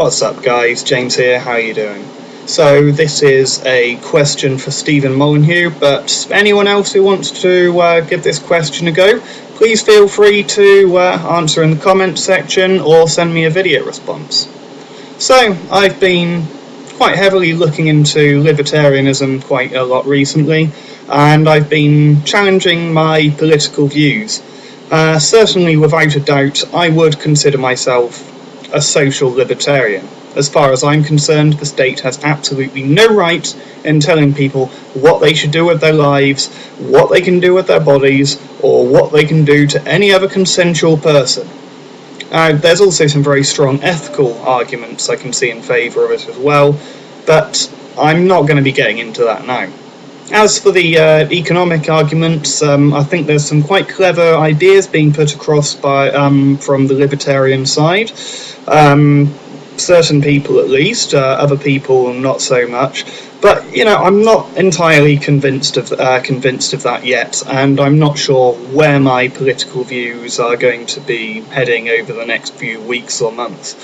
What's up guys, James here, how are you doing? So this is a question for Stephen Molyneux, but anyone else who wants to give this question a go, please feel free to answer in the comment section or send me a video response. So I've been quite heavily looking into libertarianism quite a lot recently, and I've been challenging my political views. Certainly without a doubt I would consider myself a social libertarian. As far as I'm concerned, the state has absolutely no right in telling people what they should do with their lives, what they can do with their bodies, or what they can do to any other consensual person. There's also some very strong ethical arguments I can see in favour of it as well, but I'm not going to be getting into that now. As for the economic arguments, I think there's some quite clever ideas being put across by from the libertarian side. Certain people at least, other people not so much. But I'm not entirely convinced of that yet, and I'm not sure where my political views are going to be heading over the next few weeks or months.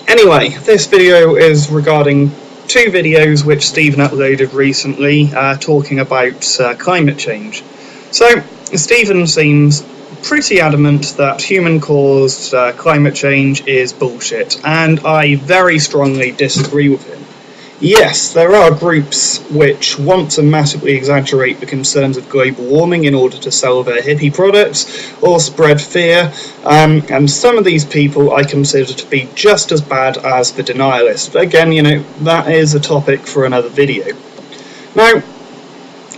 Anyway, this video is regarding two videos which Stephen uploaded recently talking about climate change. So Stephen seems pretty adamant that human-caused climate change is bullshit, and I very strongly disagree with him. Yes, there are groups which want to massively exaggerate the concerns of global warming in order to sell their hippie products or spread fear, and some of these people I consider to be just as bad as the denialists. But again, that is a topic for another video. Now,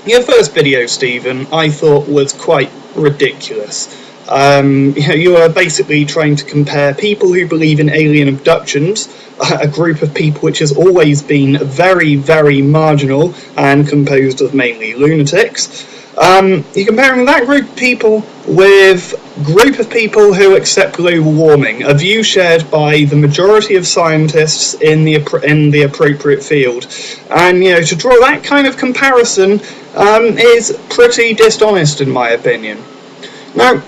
your first video, Stephen, I thought was quite ridiculous. You are basically trying to compare people who believe in alien abductions, a group of people which has always been very, very marginal and composed of mainly lunatics. You're comparing that group of people with a group of people who accept global warming, a view shared by the majority of scientists in the appropriate field. And to draw that kind of comparison is pretty dishonest in my opinion. Now,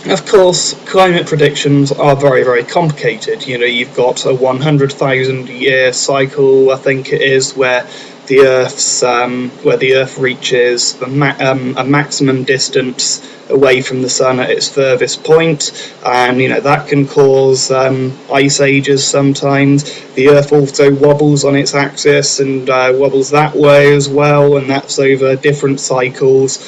of course, climate predictions are very, very complicated. You've got a 100,000 year cycle, I think it is, where the Earth reaches a maximum distance away from the sun at its furthest point, and that can cause ice ages sometimes. The Earth also wobbles on its axis and wobbles that way as well, and that's over different cycles.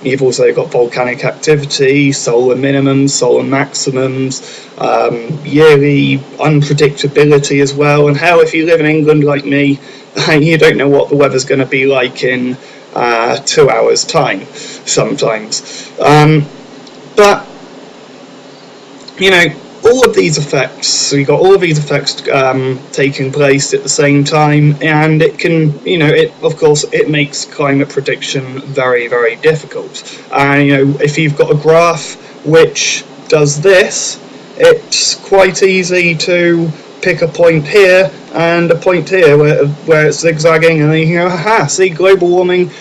You've also got volcanic activity, solar minimums, solar maximums, yearly unpredictability as well, and hell, if you live in England like me, you don't know what the weather's going to be like in 2 hours' time sometimes. But all of these effects, so you've got all of these effects taking place at the same time, and it can, of course, it makes climate prediction very, very difficult. And if you've got a graph which does this, it's quite easy to pick a point here and a point here where it's zigzagging, and then you go, aha, see, global warming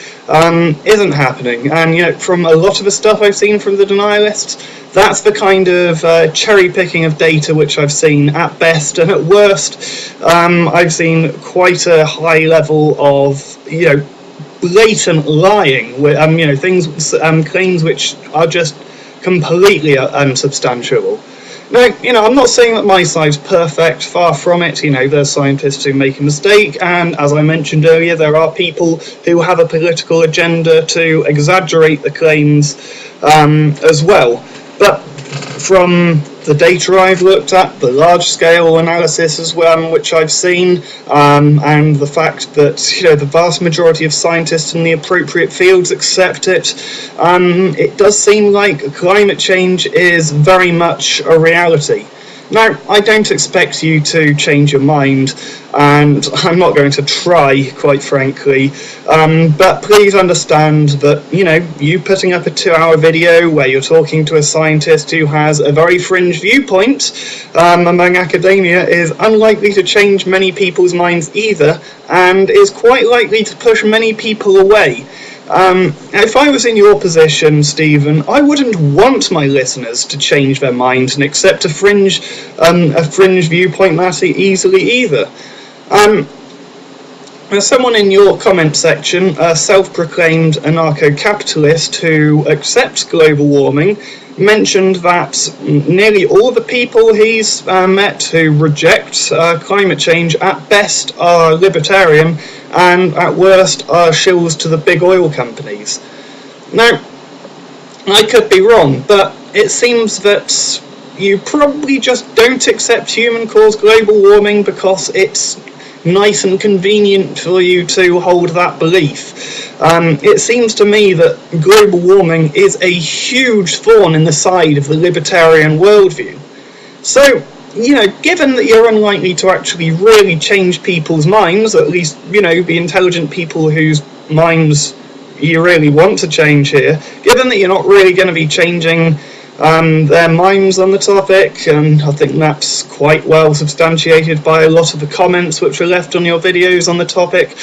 isn't happening. And from a lot of the stuff I've seen from the denialists, that's the kind of cherry picking of data which I've seen at best, and at worst I've seen quite a high level of blatant lying with things, claims which are just completely unsubstantial. Now, I'm not saying that my side's perfect, far from it. There's scientists who make a mistake, and as I mentioned earlier, there are people who have a political agenda to exaggerate the claims as well. But from the data I've looked at, the large-scale analysis as well, which I've seen, and the fact that the vast majority of scientists in the appropriate fields accept it, it does seem like climate change is very much a reality. Now, I don't expect you to change your mind, and I'm not going to try, quite frankly, but please understand that, you putting up a 2-hour video where you're talking to a scientist who has a very fringe viewpoint among academia is unlikely to change many people's minds either, and is quite likely to push many people away. If I was in your position, Stephen, I wouldn't want my listeners to change their minds and accept a fringe viewpoint that easily either. There's someone in your comment section, a self-proclaimed anarcho-capitalist who accepts global warming, mentioned that nearly all the people he's met who reject climate change at best are libertarian and at worst are shills to the big oil companies. Now, I could be wrong, but it seems that you probably just don't accept human-caused global warming because it's nice and convenient for you to hold that belief. It seems to me that global warming is a huge thorn in the side of the libertarian worldview. So, given that you're unlikely to actually really change people's minds, at least, the intelligent people whose minds you really want to change here, given that you're not really going to be changing their minds on the topic, and I think that's quite well substantiated by a lot of the comments which were left on your videos on the topic,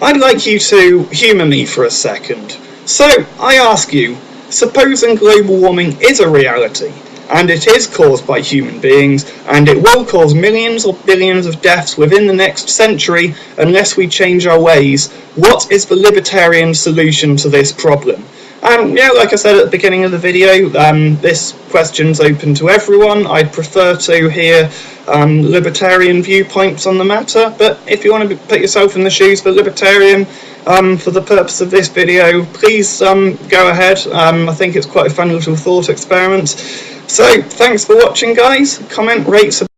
I'd like you to humour me for a second. So, I ask you, supposing global warming is a reality, and it is caused by human beings, and it will cause millions or billions of deaths within the next century unless we change our ways, what is the libertarian solution to this problem? Like I said at the beginning of the video, this question's open to everyone. I'd prefer to hear libertarian viewpoints on the matter, but if you want to put yourself in the shoes of a libertarian for the purpose of this video, please go ahead. I think it's quite a fun little thought experiment. So, thanks for watching, guys. Comment, rate, subscribe.